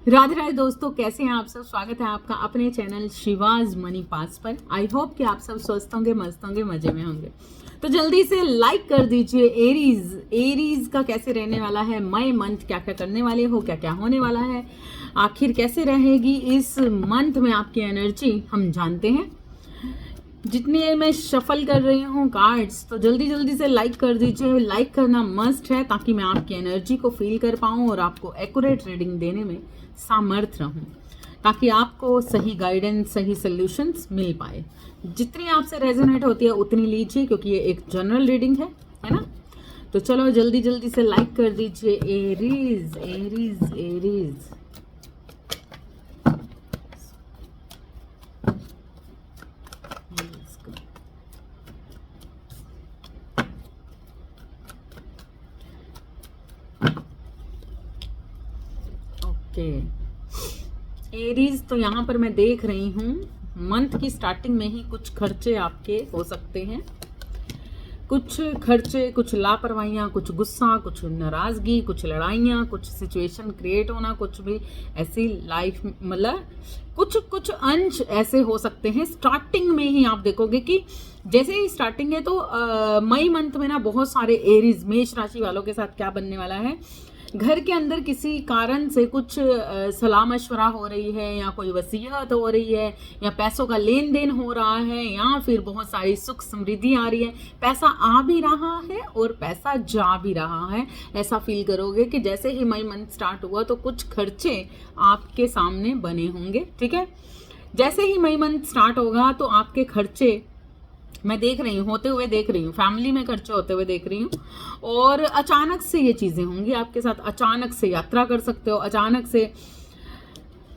राधे राधे दोस्तों, कैसे हैं आप सब। स्वागत है आपका अपने चैनल शिवाज मनी पास पर। आई होप कि आप सब स्वस्थ होंगे, मस्त होंगे, मजे में होंगे। तो जल्दी से लाइक कर दीजिए। एरीज का कैसे रहने वाला है मई मंथ, क्या क्या करने वाले हो, क्या क्या होने वाला है, आखिर कैसे रहेगी इस मंथ में आपकी एनर्जी, हम जानते हैं। जितने मैं शफल कर रही हूँ कार्ड्स, तो जल्दी जल्दी से लाइक कर दीजिए। लाइक करना मस्ट है ताकि मैं आपकी एनर्जी को फील कर पाऊँ और आपको एक्यूरेट रीडिंग देने में सामर्थ रहूं, ताकि आपको सही गाइडेंस, सही सॉल्यूशंस मिल पाए। जितनी आपसे रेजोनेट होती है उतनी लीजिए, क्योंकि ये एक जनरल रीडिंग है ना। तो चलो जल्दी जल्दी से लाइक कर दीजिए। एरीज एरीज एरीज एरीज, तो यहाँ पर मैं देख रही हूँ मंथ की स्टार्टिंग में ही कुछ खर्चे आपके हो सकते हैं। कुछ खर्चे, कुछ लापरवाहियाँ, कुछ गुस्सा, कुछ नाराज़गी, कुछ लड़ाइयाँ, कुछ सिचुएशन क्रिएट होना, कुछ भी ऐसी लाइफ, मतलब कुछ कुछ अंश ऐसे हो सकते हैं। स्टार्टिंग में ही आप देखोगे कि जैसे ही स्टार्टिंग है तो मई मंथ में ना बहुत सारे एरीज, मेष राशि वालों के साथ क्या बनने वाला है, घर के अंदर किसी कारण से कुछ सलाह मशवरा हो रही है, या कोई वसीयत हो रही है, या पैसों का लेन देन हो रहा है, या फिर बहुत सारी सुख समृद्धि आ रही है। पैसा आ भी रहा है और पैसा जा भी रहा है। ऐसा फील करोगे कि जैसे ही मई मंथ स्टार्ट हुआ तो कुछ खर्चे आपके सामने बने होंगे। ठीक है, जैसे ही मई मंथ स्टार्ट होगा तो आपके खर्चे मैं देख रही हूँ होते हुए, देख रही हूँ फैमिली में खर्चे होते हुए देख रही हूँ। और अचानक से ये चीज़ें होंगी आपके साथ। अचानक से यात्रा कर सकते हो, अचानक से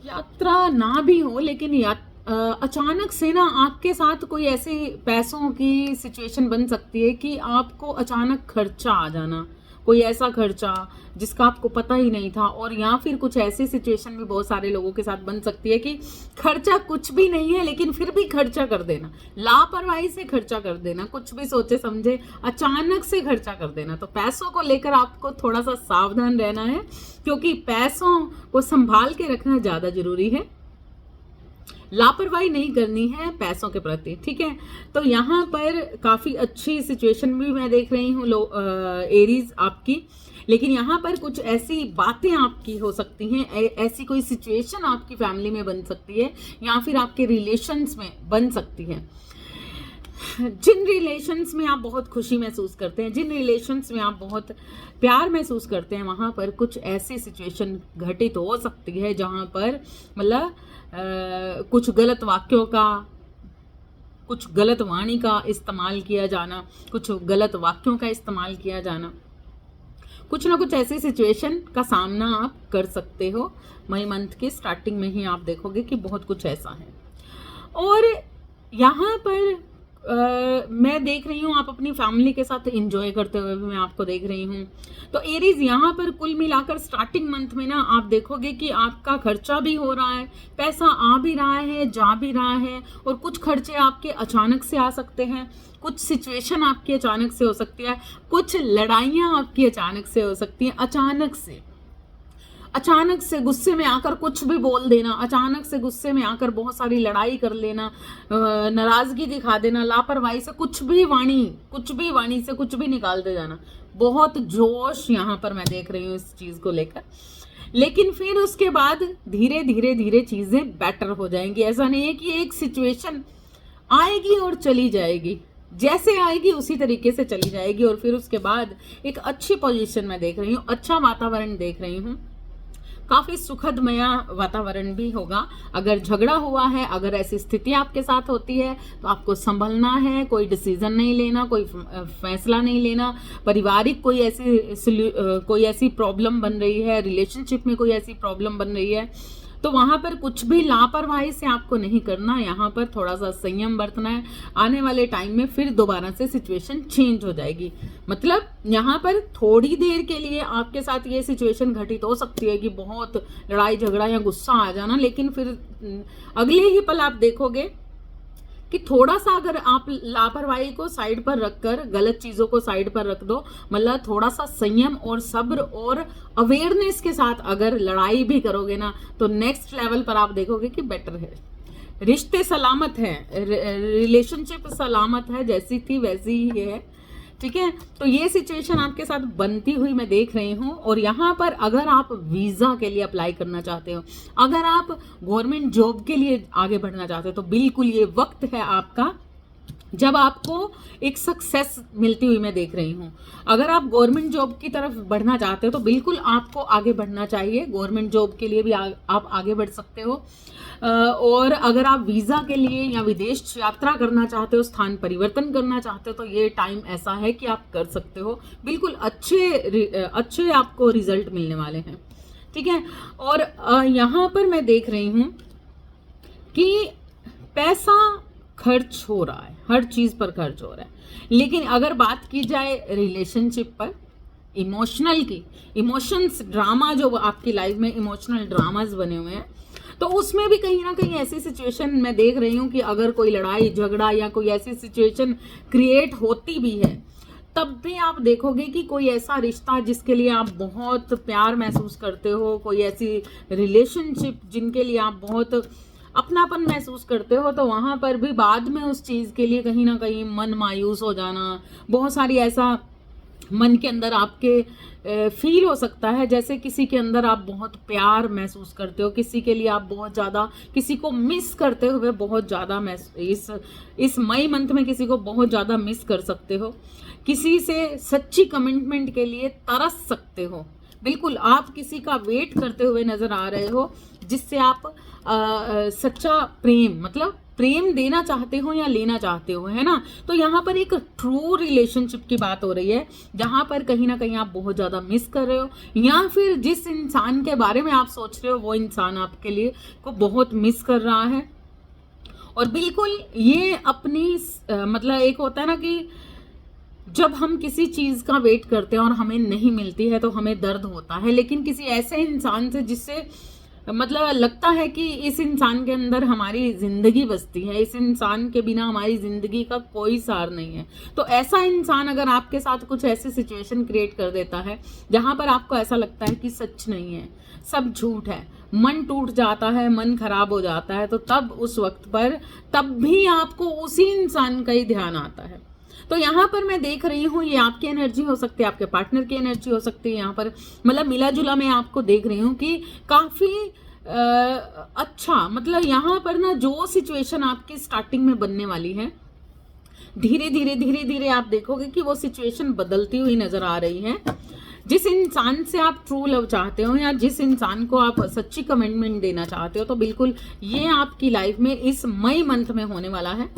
यात्रा ना भी हो लेकिन अचानक से ना आपके साथ कोई ऐसे पैसों की सिचुएशन बन सकती है कि आपको अचानक खर्चा आ जाना, कोई ऐसा खर्चा जिसका आपको पता ही नहीं था। और या फिर कुछ ऐसी सिचुएशन भी बहुत सारे लोगों के साथ बन सकती है कि खर्चा कुछ भी नहीं है लेकिन फिर भी खर्चा कर देना, लापरवाही से खर्चा कर देना, कुछ भी सोचे समझे अचानक से खर्चा कर देना। तो पैसों को लेकर आपको थोड़ा सा सावधान रहना है, क्योंकि पैसों को संभाल के रखना ज़्यादा जरूरी है। लापरवाही नहीं करनी है पैसों के प्रति। ठीक है, तो यहाँ पर काफ़ी अच्छी सिचुएशन भी मैं देख रही हूँ एरीज आपकी। लेकिन यहाँ पर कुछ ऐसी बातें आपकी हो सकती हैं, ऐसी कोई सिचुएशन आपकी फैमिली में बन सकती है, या फिर आपके रिलेशंस में बन सकती है। जिन रिलेशंस में आप बहुत खुशी महसूस करते हैं, जिन रिलेशंस में आप बहुत प्यार महसूस करते हैं, वहाँ पर कुछ ऐसी सिचुएशन घटित हो सकती है जहाँ पर मतलब कुछ गलत वाक्यों का, कुछ गलत वाणी का इस्तेमाल किया जाना, कुछ गलत वाक्यों का इस्तेमाल किया जाना, कुछ ना कुछ ऐसी सिचुएशन का सामना आप कर सकते हो। मई मंथ की स्टार्टिंग में ही आप देखोगे कि बहुत कुछ ऐसा है। और यहाँ पर मैं देख रही हूँ आप अपनी फैमिली के साथ एंजॉय करते हुए भी मैं आपको देख रही हूँ। तो एरीज यहाँ पर कुल मिलाकर स्टार्टिंग मंथ में ना आप देखोगे कि आपका खर्चा भी हो रहा है, पैसा आ भी रहा है, जा भी रहा है, और कुछ खर्चे आपके अचानक से आ सकते हैं, कुछ सिचुएशन आपकी अचानक से हो सकती है, कुछ लड़ाइयाँ आपकी अचानक से हो सकती हैं। अचानक से गुस्से में आकर कुछ भी बोल देना, अचानक से गुस्से में आकर बहुत सारी लड़ाई कर लेना, नाराजगी दिखा देना, लापरवाही से कुछ भी वाणी से कुछ भी निकाल दे जाना। बहुत जोश यहाँ पर मैं देख रही हूँ इस चीज़ को लेकर। लेकिन फिर उसके बाद धीरे धीरे धीरे चीज़ें बेटर हो जाएंगी। ऐसा नहीं है कि एक सिचुएशन आएगी और चली जाएगी, जैसे आएगी उसी तरीके से चली जाएगी, और फिर उसके बाद एक अच्छी पोजीशन में देख रही हूँ, अच्छा वातावरण देख रही हूँ, काफ़ी सुखदमय वातावरण भी होगा। अगर झगड़ा हुआ है, अगर ऐसी स्थिति आपके साथ होती है तो आपको संभलना है, कोई डिसीजन नहीं लेना, कोई फैसला नहीं लेना। पारिवारिक कोई ऐसी प्रॉब्लम बन रही है, रिलेशनशिप में कोई ऐसी प्रॉब्लम बन रही है, तो वहाँ पर कुछ भी लापरवाही से आपको नहीं करना, यहाँ पर थोड़ा सा संयम बरतना है। आने वाले टाइम में फिर दोबारा से सिचुएशन चेंज हो जाएगी। मतलब यहाँ पर थोड़ी देर के लिए आपके साथ ये सिचुएशन घटित हो सकती है कि बहुत लड़ाई झगड़ा या गुस्सा आ जाना, लेकिन फिर अगले ही पल आप देखोगे कि थोड़ा सा अगर आप लापरवाही को साइड पर रखकर गलत चीजों को साइड पर रख दो, मतलब थोड़ा सा संयम और सब्र और अवेयरनेस के साथ अगर लड़ाई भी करोगे ना, तो नेक्स्ट लेवल पर आप देखोगे कि बेटर है। रिश्ते सलामत हैं, रिलेशनशिप सलामत है, जैसी थी वैसी ही है, ठीक है। तो ये सिचुएशन आपके साथ बनती हुई मैं देख रही हूँ। और यहाँ पर अगर आप वीज़ा के लिए अप्लाई करना चाहते हो, अगर आप गवर्नमेंट जॉब के लिए आगे बढ़ना चाहते हो, तो बिल्कुल ये वक्त है आपका जब आपको एक सक्सेस मिलती हुई मैं देख रही हूँ। अगर आप गवर्नमेंट जॉब की तरफ बढ़ना चाहते हो तो बिल्कुल आपको आगे बढ़ना चाहिए। गवर्नमेंट जॉब के लिए भी आप आगे बढ़ सकते हो। और अगर आप वीज़ा के लिए या विदेश यात्रा करना चाहते हो, स्थान परिवर्तन करना चाहते हो, तो ये टाइम ऐसा है कि आप कर सकते हो। बिल्कुल अच्छे आपको रिजल्ट मिलने वाले हैं, ठीक है। और यहाँ पर मैं देख रही हूँ कि पैसा खर्च हो रहा है, हर चीज़ पर खर्च हो रहा है। लेकिन अगर बात की जाए रिलेशनशिप पर, इमोशनल की, इमोशंस ड्रामा जो आपकी लाइफ में इमोशनल ड्रामास बने हुए हैं, तो उसमें भी कहीं ना कहीं ऐसी सिचुएशन मैं देख रही हूँ कि अगर कोई लड़ाई झगड़ा या कोई ऐसी सिचुएशन क्रिएट होती भी है, तब भी आप देखोगे कि कोई ऐसा रिश्ता जिसके लिए आप बहुत प्यार महसूस करते हो, कोई ऐसी रिलेशनशिप जिनके लिए आप बहुत अपनापन महसूस करते हो, तो वहाँ पर भी बाद में उस चीज़ के लिए कहीं ना कहीं मन मायूस हो जाना, बहुत सारी ऐसा मन के अंदर आपके फील हो सकता है जैसे किसी के अंदर आप बहुत प्यार महसूस करते हो, किसी के लिए आप बहुत ज़्यादा किसी को मिस करते हुए बहुत ज़्यादा इस मई मंथ में किसी को बहुत ज़्यादा मिस कर सकते हो, किसी से सच्ची कमिटमेंट के लिए तरस सकते हो। बिल्कुल आप किसी का वेट करते हुए नज़र आ रहे हो, जिससे आप सच्चा प्रेम, मतलब प्रेम देना चाहते हो या लेना चाहते हो, है ना। तो यहाँ पर एक ट्रू रिलेशनशिप की बात हो रही है, जहाँ पर कहीं ना कहीं आप बहुत ज़्यादा मिस कर रहे हो, या फिर जिस इंसान के बारे में आप सोच रहे हो वो इंसान आपके लिए को बहुत मिस कर रहा है। और बिल्कुल ये अपनी मतलब एक होता है ना कि जब हम किसी चीज़ का वेट करते हैं और हमें नहीं मिलती है तो हमें दर्द होता है, लेकिन किसी ऐसे इंसान से जिससे मतलब लगता है कि इस इंसान के अंदर हमारी जिंदगी बसती है, इस इंसान के बिना हमारी जिंदगी का कोई सार नहीं है, तो ऐसा इंसान अगर आपके साथ कुछ ऐसी सिचुएशन क्रिएट कर देता है जहां पर आपको ऐसा लगता है कि सच नहीं है, सब झूठ है, मन टूट जाता है, मन खराब हो जाता है, तो तब उस वक्त पर तब भी आपको उसी इंसान का ही ध्यान आता है। तो यहाँ पर मैं देख रही हूँ ये आपकी एनर्जी हो सकती है, आपके पार्टनर की एनर्जी हो सकती है। यहाँ पर मतलब मिला जुला मैं आपको देख रही हूँ कि काफ़ी अच्छा, मतलब यहाँ पर ना जो सिचुएशन आपकी स्टार्टिंग में बनने वाली है, धीरे धीरे आप देखोगे कि वो सिचुएशन बदलती हुई नजर आ रही है। जिस इंसान से आप ट्रू लव चाहते हो या जिस इंसान को आप सच्ची कमिटमेंट देना चाहते हो, तो बिल्कुल ये आपकी लाइफ में इस मई मंथ में होने वाला है।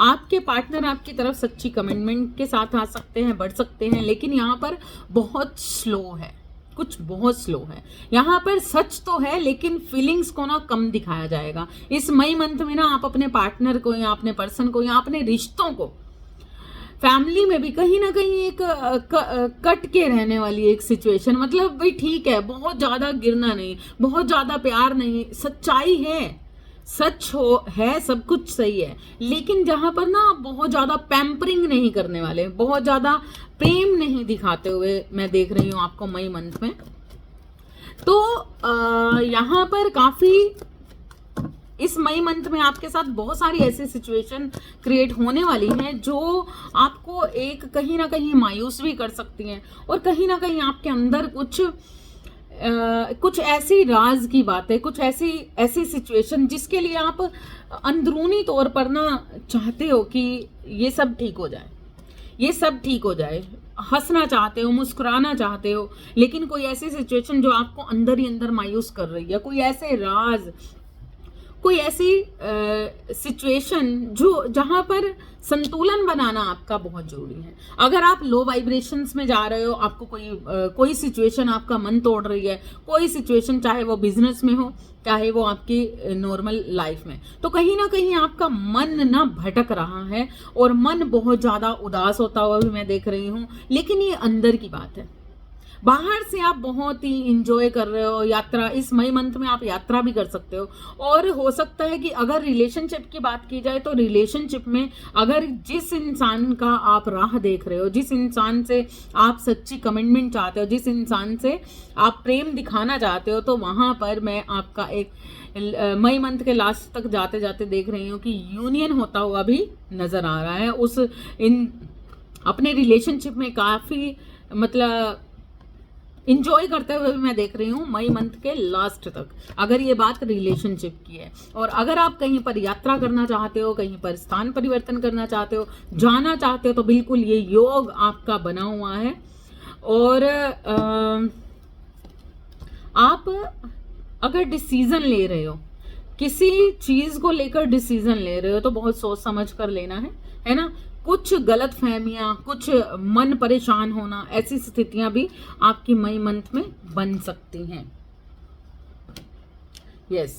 आपके पार्टनर आपकी तरफ सच्ची कमिटमेंट के साथ आ सकते हैं, बढ़ सकते हैं, लेकिन यहाँ पर बहुत स्लो है, कुछ बहुत स्लो है। यहाँ पर सच तो है लेकिन फीलिंग्स को ना कम दिखाया जाएगा इस मई मंथ में। ना आप अपने पार्टनर को या अपने पर्सन को या अपने रिश्तों को, फैमिली में भी कहीं ना कहीं एक कट के रहने वाली एक सिचुएशन, मतलब भाई ठीक है, बहुत ज्यादा गिरना नहीं, बहुत ज्यादा प्यार नहीं, सच्चाई है, सच हो है, सब कुछ सही है, लेकिन जहां पर ना बहुत ज्यादा पैम्परिंग नहीं करने वाले, बहुत ज्यादा प्रेम नहीं दिखाते हुए मैं देख रही हूँ आपको मई मंथ में। तो यहाँ पर काफी इस मई मंथ में आपके साथ बहुत सारी ऐसी सिचुएशन क्रिएट होने वाली हैं जो आपको एक कहीं ना कहीं मायूस भी कर सकती हैं, और कहीं ना कहीं आपके अंदर कुछ ऐसी राज की बातें, कुछ ऐसी सिचुएशन जिसके लिए आप अंदरूनी तौर पर ना चाहते हो कि ये सब ठीक हो जाए, ये सब ठीक हो जाए, हंसना चाहते हो, मुस्कुराना चाहते हो, लेकिन कोई ऐसी सिचुएशन जो आपको अंदर ही अंदर मायूस कर रही है, कोई ऐसे राज, कोई ऐसी सिचुएशन जो जहां पर संतुलन बनाना आपका बहुत जरूरी है। अगर आप लो वाइब्रेशंस में जा रहे हो, आपको कोई सिचुएशन आपका मन तोड़ रही है, कोई सिचुएशन चाहे वो बिजनेस में हो, चाहे वो आपकी नॉर्मल लाइफ में, तो कहीं ना कहीं आपका मन ना भटक रहा है और मन बहुत ज्यादा उदास होता हुआ भी मैं देख रही हूँ, लेकिन ये अंदर की बात है। बाहर से आप बहुत ही इंजॉय कर रहे हो यात्रा, इस मई मंथ में आप यात्रा भी कर सकते हो। और हो सकता है कि अगर रिलेशनशिप की बात की जाए तो रिलेशनशिप में अगर जिस इंसान का आप राह देख रहे हो, जिस इंसान से आप सच्ची कमिटमेंट चाहते हो, जिस इंसान से आप प्रेम दिखाना चाहते हो, तो वहां पर मैं आपका एक मई मंथ के लास्ट तक जाते जाते देख रही हूँ कि यूनियन होता हुआ भी नजर आ रहा है। उस अपने रिलेशनशिप में काफी मतलब इंजॉय करते हुए मैं देख रही हूँ मई मंथ के लास्ट तक, अगर ये बात रिलेशनशिप की है। और अगर आप कहीं पर यात्रा करना चाहते हो, कहीं पर स्थान परिवर्तन करना चाहते हो, जाना चाहते हो, तो बिल्कुल ये योग आपका बना हुआ है। और आप अगर डिसीजन ले रहे हो, किसी चीज को लेकर डिसीजन ले रहे हो, तो बहुत सोच समझ कर लेना है ना। कुछ गलत फहमियां, कुछ मन परेशान होना, ऐसी स्थितियां भी आपकी मई मंथ में बन सकती हैं। यस,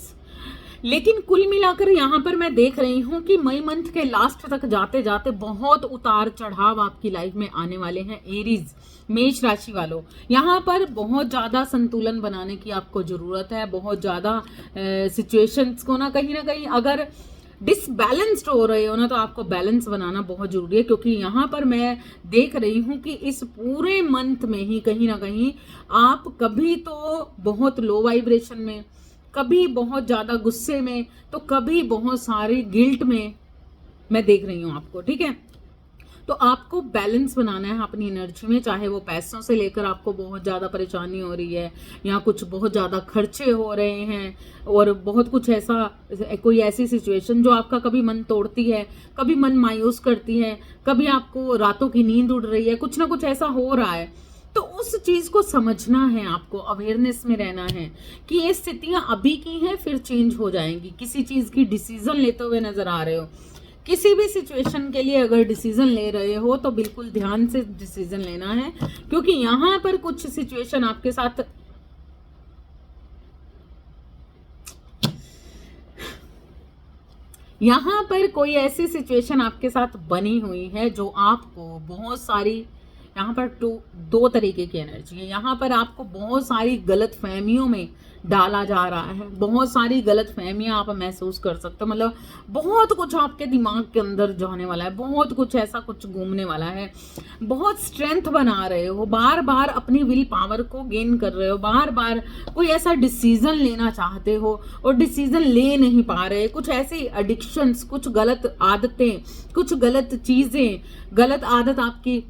लेकिन कुल मिलाकर यहां पर मैं देख रही हूं कि मई मंथ के लास्ट तक जाते जाते बहुत उतार चढ़ाव आपकी लाइफ में आने वाले हैं। एरीज, मेष राशि वालों, यहाँ पर बहुत ज़्यादा संतुलन बनाने की आपको ज़रूरत है। बहुत ज़्यादा सिचुएशंस को ना कहीं अगर डिसबैलेंस्ड हो रहे हो ना, तो आपको बैलेंस बनाना बहुत ज़रूरी है। क्योंकि यहाँ पर मैं देख रही हूँ कि इस पूरे मंथ में ही कहीं ना कहीं आप कभी तो बहुत लो वाइब्रेशन में, कभी बहुत ज़्यादा गुस्से में, तो कभी बहुत सारी गिल्ट में मैं देख रही हूँ आपको, ठीक है। तो आपको बैलेंस बनाना है अपनी एनर्जी में, चाहे वो पैसों से लेकर आपको बहुत ज़्यादा परेशानी हो रही है, या कुछ बहुत ज़्यादा खर्चे हो रहे हैं, और बहुत कुछ ऐसा, कोई ऐसी सिचुएशन जो आपका कभी मन तोड़ती है, कभी मन मायूस करती है, कभी आपको रातों की नींद उड़ रही है, कुछ ना कुछ ऐसा हो रहा है। तो उस चीज को समझना है आपको, अवेयरनेस में रहना है कि ये स्थितियां अभी की हैं, फिर चेंज हो जाएंगी। किसी चीज की डिसीजन लेते हुए नजर आ रहे हो, किसी भी सिचुएशन के लिए अगर डिसीजन ले रहे हो, तो बिल्कुल ध्यान से डिसीजन लेना है। क्योंकि यहां पर कुछ सिचुएशन आपके साथ यहां पर कोई ऐसी सिचुएशन आपके साथ बनी हुई है जो आपको बहुत सारी, यहाँ पर दो तरीके की एनर्जी है। यहाँ पर आपको बहुत सारी गलत फहमियों में डाला जा रहा है, बहुत सारी गलत फहमियां आप महसूस कर सकते हो। मतलब बहुत कुछ आपके दिमाग के अंदर जाने वाला है, बहुत कुछ ऐसा कुछ घूमने वाला है। बहुत स्ट्रेंथ बना रहे हो, बार बार अपनी विल पावर को गेन कर रहे हो, बार बार कोई ऐसा डिसीजन लेना चाहते हो और डिसीजन ले नहीं पा रहे। कुछ ऐसी एडिक्शंस, कुछ गलत आदतें, कुछ गलत चीजें, गलत आदत आपकी,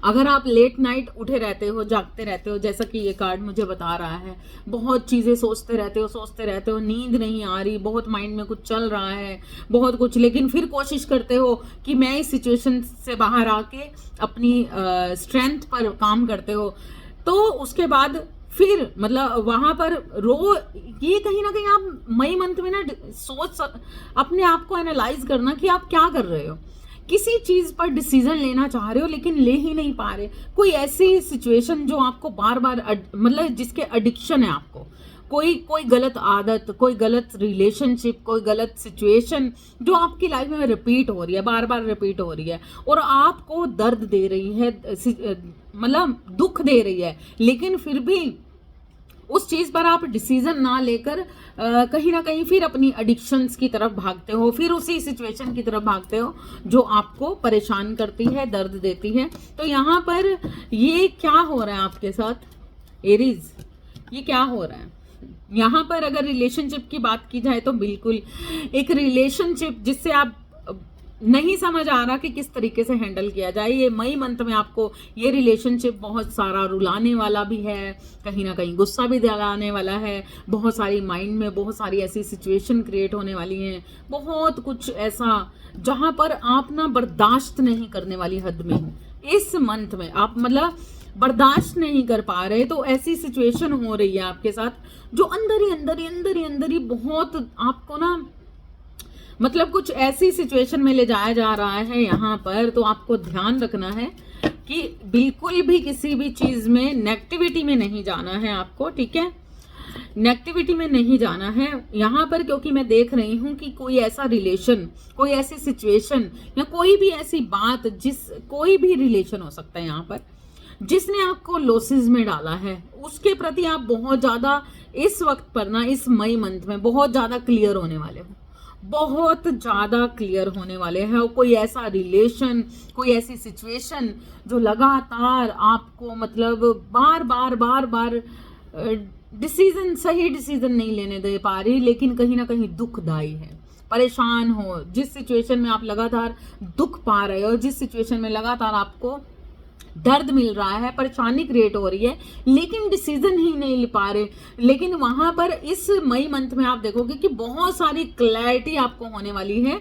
अगर आप लेट नाइट उठे रहते हो, जागते रहते हो, जैसा कि ये कार्ड मुझे बता रहा है, बहुत चीजें सोचते रहते हो, नींद नहीं आ रही, बहुत माइंड में कुछ चल रहा है, बहुत कुछ, लेकिन फिर कोशिश करते हो कि मैं इस सिचुएशन से बाहर आके अपनी स्ट्रेंथ पर काम करते हो, तो उसके बाद फिर मतलब वहां पर ये कहीं ना कहीं आप मई मंथ में ना अपने आप को एनालाइज करना कि आप क्या कर रहे हो। किसी चीज पर डिसीजन लेना चाह रहे हो लेकिन ले ही नहीं पा रहे। कोई ऐसी सिचुएशन जो आपको बार बार मतलब जिसके एडिक्शन है आपको, कोई गलत आदत, कोई गलत रिलेशनशिप, कोई गलत सिचुएशन जो आपकी लाइफ में रिपीट हो रही है, बार बार रिपीट हो रही है और आपको दर्द दे रही है, मतलब दुख दे रही है, लेकिन फिर भी उस चीज पर आप डिसीजन ना लेकर कहीं ना कहीं फिर अपनी एडिक्शंस की तरफ भागते हो, फिर उसी सिचुएशन की तरफ भागते हो जो आपको परेशान करती है, दर्द देती है। तो यहाँ पर ये क्या हो रहा है आपके साथ एरीज, ये क्या हो रहा है यहाँ पर? अगर रिलेशनशिप की बात की जाए तो बिल्कुल एक रिलेशनशिप जिससे आप नहीं समझ आ रहा कि किस तरीके से हैंडल किया जाए। ये मई मंथ में आपको ये रिलेशनशिप बहुत सारा रुलाने वाला भी है, कहीं ना कहीं गुस्सा भी दिलाने वाला है, बहुत सारी माइंड में बहुत सारी ऐसी सिचुएशन क्रिएट होने वाली हैं, बहुत कुछ ऐसा जहां पर आप ना बर्दाश्त नहीं करने वाली हद में हो। इस मंथ में आप मतलब बर्दाश्त नहीं कर पा रहे, तो ऐसी सिचुएशन हो रही है आपके साथ जो अंदर ही बहुत आपको ना मतलब कुछ ऐसी सिचुएशन में ले जाया जा रहा है यहाँ पर। तो आपको ध्यान रखना है कि बिल्कुल भी किसी भी चीज में नेगेटिविटी में नहीं जाना है आपको, ठीक है? नेगेटिविटी में नहीं जाना है यहाँ पर, क्योंकि मैं देख रही हूँ कि कोई ऐसा रिलेशन, कोई ऐसी सिचुएशन या कोई भी ऐसी बात, कोई भी रिलेशन हो सकता है यहाँ पर जिसने आपको लॉसेस में डाला है उसके प्रति आप बहुत ज्यादा इस वक्त पर ना, इस मई मंथ में बहुत ज्यादा क्लियर होने वाले हो, बहुत ज्यादा क्लियर होने वाले हैं। कोई ऐसा रिलेशन, कोई ऐसी सिचुएशन जो लगातार आपको मतलब बार बार डिसीजन, सही डिसीजन नहीं लेने दे पा रही, लेकिन कहीं ना कहीं दुखदाई है, परेशान हो, जिस सिचुएशन में आप लगातार दुख पा रहे हो, जिस सिचुएशन में लगातार आपको दर्द मिल रहा है, परेशानी क्रिएट हो रही है, लेकिन डिसीजन ही नहीं ले पा रहे। लेकिन वहां पर इस मई मंथ में आप देखोगे कि बहुत सारी क्लैरिटी आपको होने वाली है,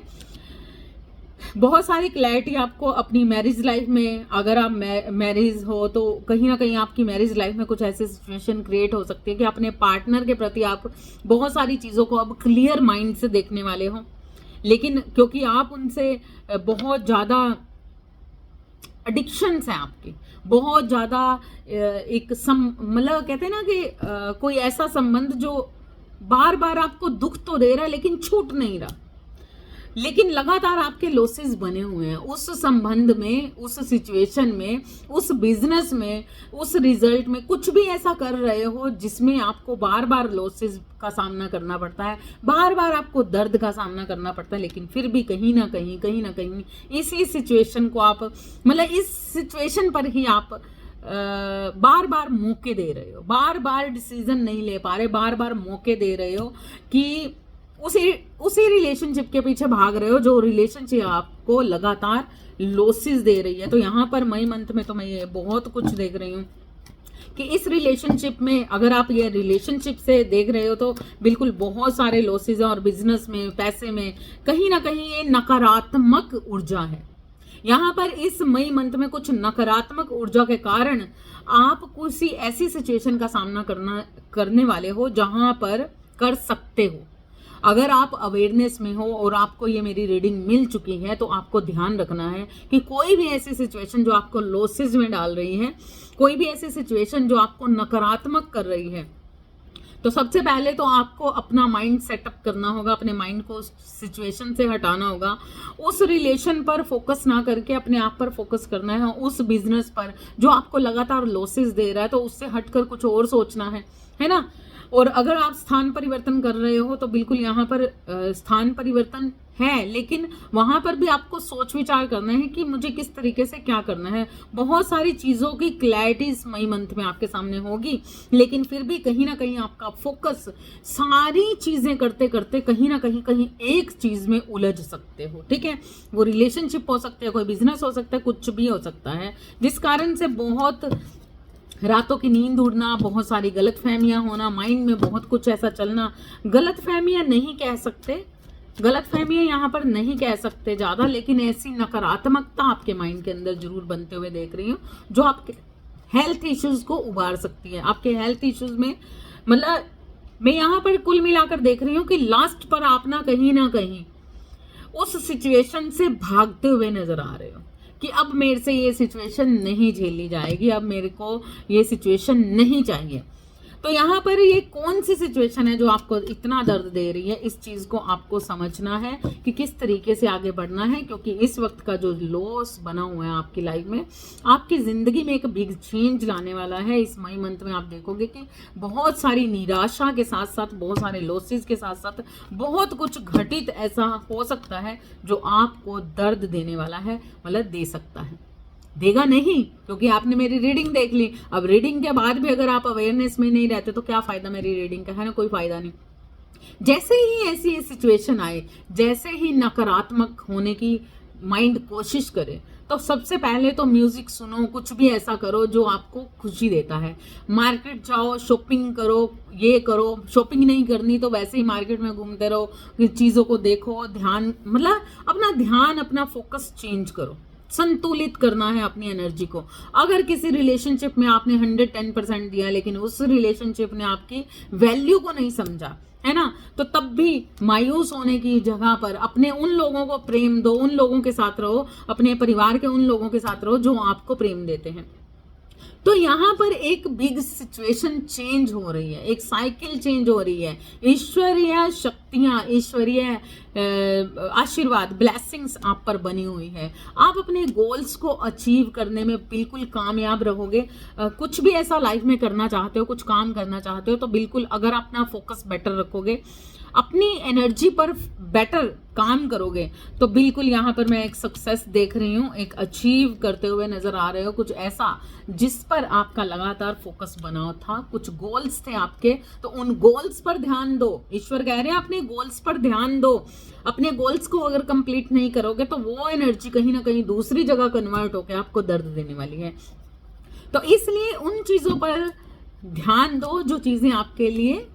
बहुत सारी क्लैरिटी आपको अपनी मैरिज लाइफ में, अगर आप मैरिज हो तो कहीं ना कहीं आपकी मैरिज लाइफ में कुछ ऐसी सिचुएशन क्रिएट हो सकती है कि अपने पार्टनर के प्रति आप बहुत सारी चीज़ों को अब क्लियर माइंड से देखने वाले हो। लेकिन क्योंकि आप उनसे बहुत ज़्यादा एडिक्शंस हैं आपकी, बहुत ज़्यादा एक मतलब कहते हैं ना कि कोई ऐसा संबंध जो बार बार आपको दुख तो दे रहा है लेकिन छूट नहीं रहा, लेकिन लगातार आपके लॉसेस बने हुए हैं उस संबंध में, उस सिचुएशन में, उस बिजनेस में, उस रिजल्ट में। कुछ भी ऐसा कर रहे हो जिसमें आपको बार बार लॉसेस का सामना करना पड़ता है, बार बार आपको दर्द का सामना करना पड़ता है, लेकिन फिर भी कहीं ना कहीं इसी सिचुएशन को आप, मतलब इस सिचुएशन पर ही आप बार बार मौके दे रहे हो, बार बार डिसीजन नहीं ले पा रहे, बार बार मौके दे रहे हो कि उसी रिलेशनशिप के पीछे भाग रहे हो जो रिलेशनशिप आपको लगातार लॉसेस दे रही है। तो यहाँ पर मई मंथ में तो मैं ये बहुत कुछ देख रही हूँ कि इस रिलेशनशिप में, अगर आप ये रिलेशनशिप से देख रहे हो तो बिल्कुल बहुत सारे लॉसेस हैं, और बिजनेस में, पैसे में कहीं ना कहीं ये नकारात्मक ऊर्जा है। यहाँ पर इस मई मंथ में कुछ नकारात्मक ऊर्जा के कारण आप किसी ऐसी सिचुएशन का सामना करने वाले हो जहां पर कर सकते हो। अगर आप अवेयरनेस में हो और आपको ये मेरी रीडिंग मिल चुकी है तो आपको ध्यान रखना है कि कोई भी ऐसी सिचुएशन जो आपको लॉसेस में डाल रही है, कोई भी ऐसी सिचुएशन जो आपको नकारात्मक कर रही है, तो सबसे पहले तो आपको अपना माइंड सेटअप करना होगा, अपने माइंड को सिचुएशन से हटाना होगा, उस रिलेशन पर फोकस ना करके अपने आप पर फोकस करना है, उस बिजनेस पर जो आपको लगातार लॉसेस दे रहा है तो उससे हटकर कुछ और सोचना है ना। और अगर आप स्थान परिवर्तन कर रहे हो तो बिल्कुल यहाँ पर स्थान परिवर्तन है, लेकिन वहां पर भी आपको सोच विचार करना है कि मुझे किस तरीके से क्या करना है। बहुत सारी चीजों की क्लैरिटी इस मई मंथ में आपके सामने होगी, लेकिन फिर भी कहीं ना कहीं आपका फोकस, सारी चीजें करते करते कहीं ना कहीं एक चीज में उलझ सकते हो। ठीक है, वो रिलेशनशिप हो सकते हैं, कोई बिजनेस हो सकता है, कुछ भी हो सकता है, जिस कारण से बहुत रातों की नींद उड़ना, बहुत सारी गलतफहमियां होना, माइंड में बहुत कुछ ऐसा चलना। गलतफहमियां नहीं कह सकते, गलतफहमियां यहाँ पर नहीं कह सकते ज़्यादा, लेकिन ऐसी नकारात्मकता आपके माइंड के अंदर जरूर बनते हुए देख रही हूँ जो आपके हेल्थ इश्यूज को उबार सकती है। आपके हेल्थ इश्यूज में, मतलब मैं यहाँ पर कुल मिलाकर देख रही हूँ कि लास्ट पर आप ना कहीं उस सिचुएशन से भागते हुए नजर आ रहे हो कि अब मेरे से ये सिचुएशन नहीं झेली जाएगी, अब मेरे को ये सिचुएशन नहीं चाहिए। तो यहाँ पर ये कौन सी सिचुएशन है जो आपको इतना दर्द दे रही है, इस चीज़ को आपको समझना है कि किस तरीके से आगे बढ़ना है, क्योंकि इस वक्त का जो लॉस बना हुआ है आपकी लाइफ में, आपकी ज़िंदगी में एक बिग चेंज लाने वाला है। इस मई मंथ में आप देखोगे कि बहुत सारी निराशा के साथ साथ, बहुत सारे लॉसेस के साथ साथ बहुत कुछ घटित ऐसा हो सकता है जो आपको दर्द देने वाला है, मतलब दे सकता है, देगा नहीं, क्योंकि आपने मेरी रीडिंग देख ली। अब रीडिंग के बाद भी अगर आप अवेयरनेस में नहीं रहते तो क्या फायदा मेरी रीडिंग का, है ना, कोई फायदा नहीं। जैसे ही ऐसी सिचुएशन आए, जैसे ही नकारात्मक होने की माइंड कोशिश करे, तो सबसे पहले तो म्यूजिक सुनो, कुछ भी ऐसा करो जो आपको खुशी देता है। मार्केट जाओ, शॉपिंग करो, ये करो, शॉपिंग नहीं करनी तो वैसे ही मार्केट में घूमते रहो, चीज़ों को देखो, ध्यान, मतलब अपना ध्यान, अपना फोकस चेंज करो, संतुलित करना है अपनी एनर्जी को। अगर किसी रिलेशनशिप में आपने 110% दिया लेकिन उस रिलेशनशिप ने आपकी वैल्यू को नहीं समझा, है ना, तो तब भी मायूस होने की जगह पर अपने उन लोगों को प्रेम दो, उन लोगों के साथ रहो, अपने परिवार के उन लोगों के साथ रहो जो आपको प्रेम देते हैं। तो यहाँ पर एक बिग सिचुएशन चेंज हो रही है, एक साइकिल चेंज हो रही है। ईश्वरीय शक्तियाँ, ईश्वरीय आशीर्वाद, ब्लेसिंग्स आप पर बनी हुई है। आप अपने गोल्स को अचीव करने में बिल्कुल कामयाब रहोगे। कुछ भी ऐसा लाइफ में करना चाहते हो, कुछ काम करना चाहते हो, तो बिल्कुल अगर अपना फोकस बेटर रखोगे, अपनी एनर्जी पर बेटर काम करोगे, तो बिल्कुल यहाँ पर मैं एक सक्सेस देख रही हूँ, एक अचीव करते हुए नजर आ रहे हो, कुछ ऐसा जिस पर आपका लगातार फोकस बना था, कुछ गोल्स थे आपके, तो उन गोल्स पर ध्यान दो। ईश्वर कह रहे हैं अपने गोल्स पर ध्यान दो। अपने गोल्स को अगर कंप्लीट नहीं करोगे तो वो एनर्जी कहीं ना कहीं दूसरी जगह कन्वर्ट होकर आपको दर्द देने वाली है। तो इसलिए उन चीजों पर ध्यान दो जो चीजें आपके लिए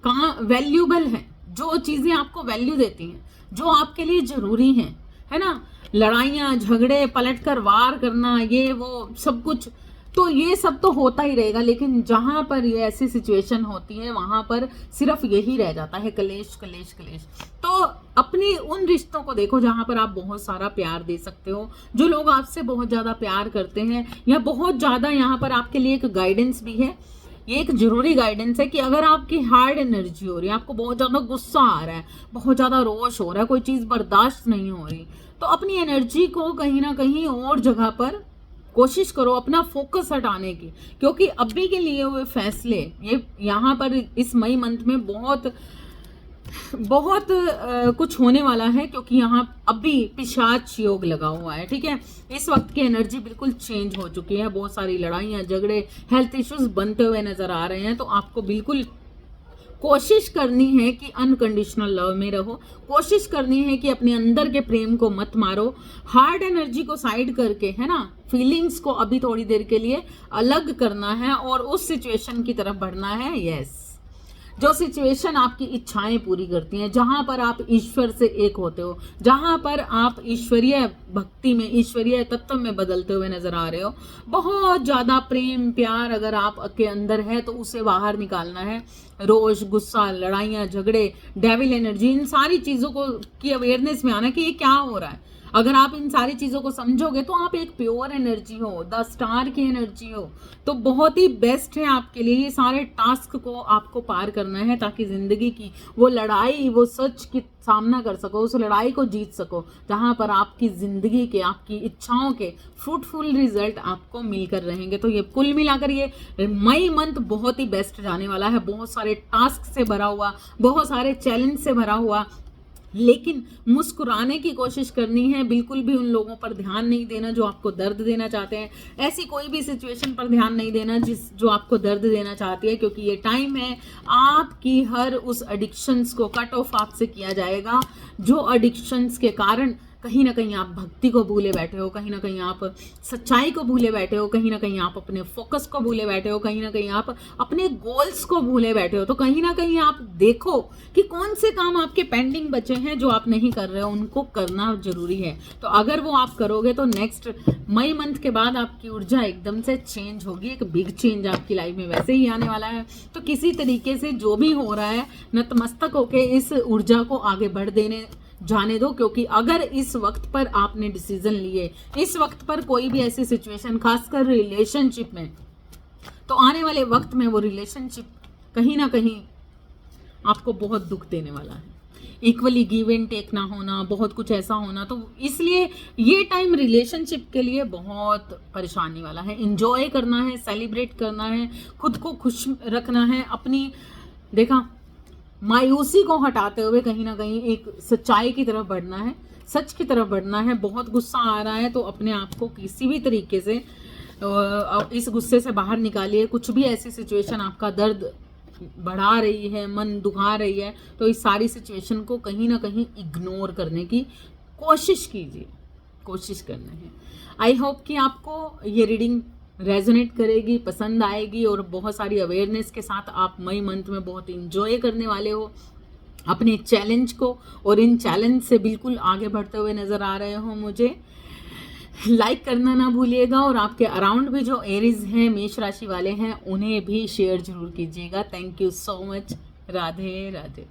वैल्यूबल है, जो चीजें आपको वैल्यू देती हैं, जो आपके लिए जरूरी हैं, है ना। लड़ाइयाँ झगड़े, पलटकर वार करना, ये वो सब कुछ, तो ये सब तो होता ही रहेगा, लेकिन जहां पर ये ऐसी सिचुएशन होती है वहां पर सिर्फ यही रह जाता है, कलेश कलेश कलेश। तो अपने उन रिश्तों को देखो जहां पर आप बहुत सारा प्यार दे सकते हो, जो लोग आपसे बहुत ज्यादा प्यार करते हैं, या बहुत ज्यादा यहाँ पर आपके लिए एक गाइडेंस भी है। ये एक जरूरी गाइडेंस है कि अगर आपकी हार्ड एनर्जी हो रही है, आपको बहुत ज्यादा गुस्सा आ रहा है, बहुत ज्यादा रोष हो रहा है, कोई चीज बर्दाश्त नहीं हो रही, तो अपनी एनर्जी को कहीं ना कहीं और जगह पर कोशिश करो अपना फोकस हटाने की, क्योंकि अभी के लिए हुए फैसले ये यहाँ पर इस मई मंथ में बहुत बहुत कुछ होने वाला है, क्योंकि यहाँ अभी पिशाच योग लगा हुआ है। ठीक है, इस वक्त की एनर्जी बिल्कुल चेंज हो चुकी है। बहुत सारी लड़ाइयाँ झगड़े, हेल्थ इश्यूज बनते हुए नजर आ रहे हैं। तो आपको बिल्कुल कोशिश करनी है कि अनकंडीशनल लव में रहो, कोशिश करनी है कि अपने अंदर के प्रेम को मत मारो, हार्ड एनर्जी को साइड करके, है ना, फीलिंग्स को अभी थोड़ी देर के लिए अलग करना है और उस सिचुएशन की तरफ बढ़ना है। यस, जो सिचुएशन आपकी इच्छाएं पूरी करती हैं, जहां पर आप ईश्वर से एक होते हो, जहां पर आप ईश्वरीय भक्ति में, ईश्वरीय तत्व में बदलते हुए नजर आ रहे हो। बहुत ज्यादा प्रेम प्यार अगर आप के अंदर है तो उसे बाहर निकालना है। रोष, गुस्सा, लड़ाइयाँ झगड़े, डेविल एनर्जी, इन सारी चीजों को की अवेयरनेस में आना कि ये क्या हो रहा है। अगर आप इन सारी चीजों को समझोगे तो आप एक प्योर एनर्जी हो, द स्टार की एनर्जी हो, तो बहुत ही बेस्ट है आपके लिए। ये सारे टास्क को आपको पार करना है ताकि जिंदगी की वो लड़ाई, वो सच की सामना कर सको, उस लड़ाई को जीत सको, जहां पर आपकी जिंदगी के, आपकी इच्छाओं के फ्रूटफुल रिजल्ट आपको मिलकर रहेंगे। तो ये कुल मिलाकर ये मई मंथ बहुत ही बेस्ट जाने वाला है, बहुत सारे टास्क से भरा हुआ, बहुत सारे चैलेंज से भरा हुआ, लेकिन मुस्कुराने की कोशिश करनी है। बिल्कुल भी उन लोगों पर ध्यान नहीं देना जो आपको दर्द देना चाहते हैं, ऐसी कोई भी सिचुएशन पर ध्यान नहीं देना जो आपको दर्द देना चाहती है, क्योंकि ये टाइम है आपकी हर उस एडिक्शंस को कट ऑफ आपसे किया जाएगा, जो एडिक्शंस के कारण कहीं ना कहीं आप भक्ति को भूले बैठे हो, कहीं ना कहीं आप सच्चाई को भूले बैठे हो, कहीं ना कहीं आप अपने फोकस को भूले बैठे हो, कहीं ना कहीं आप अपने गोल्स को भूले बैठे हो। तो कहीं ना कहीं आप देखो कि कौन से काम आपके पेंडिंग बचे हैं जो आप नहीं कर रहे हो, उनको करना जरूरी है। तो अगर वो आप करोगे तो नेक्स्ट मई मंथ के बाद आपकी ऊर्जा एकदम से चेंज होगी, एक बिग चेंज आपकी लाइफ में वैसे ही आने वाला है। तो किसी तरीके से जो भी हो रहा है, नतमस्तक होके इस ऊर्जा को आगे बढ़ देने जाने दो, क्योंकि अगर इस वक्त पर आपने डिसीजन लिए, इस वक्त पर कोई भी ऐसी सिचुएशन, खासकर रिलेशनशिप में, तो आने वाले वक्त में वो रिलेशनशिप कहीं ना कहीं आपको बहुत दुख देने वाला है। इक्वली गिव एंड टेक ना होना, बहुत कुछ ऐसा होना, तो इसलिए ये टाइम रिलेशनशिप के लिए बहुत परेशानी वाला है। एंजॉय करना है, सेलिब्रेट करना है, खुद को खुश रखना है, अपनी देखा मायूसी को हटाते हुए कहीं ना कहीं एक सच्चाई की तरफ बढ़ना है, सच की तरफ बढ़ना है। बहुत गुस्सा आ रहा है तो अपने आप को किसी भी तरीके से इस गुस्से से बाहर निकालिए। कुछ भी ऐसी सिचुएशन आपका दर्द बढ़ा रही है, मन दुखा रही है, तो इस सारी सिचुएशन को कहीं ना कहीं इग्नोर करने की कोशिश कीजिए, कोशिश करना है। आई होप कि आपको ये रीडिंग रेजोनेट करेगी, पसंद आएगी, और बहुत सारी अवेयरनेस के साथ आप मई मंथ में बहुत इंजॉय करने वाले हो अपने चैलेंज को, और इन चैलेंज से बिल्कुल आगे बढ़ते हुए नज़र आ रहे हो। मुझे लाइक करना ना भूलिएगा, और आपके अराउंड भी जो एरीज हैं, मेष राशि वाले हैं, उन्हें भी शेयर जरूर कीजिएगा। Thank you so much. Radhe Radhe.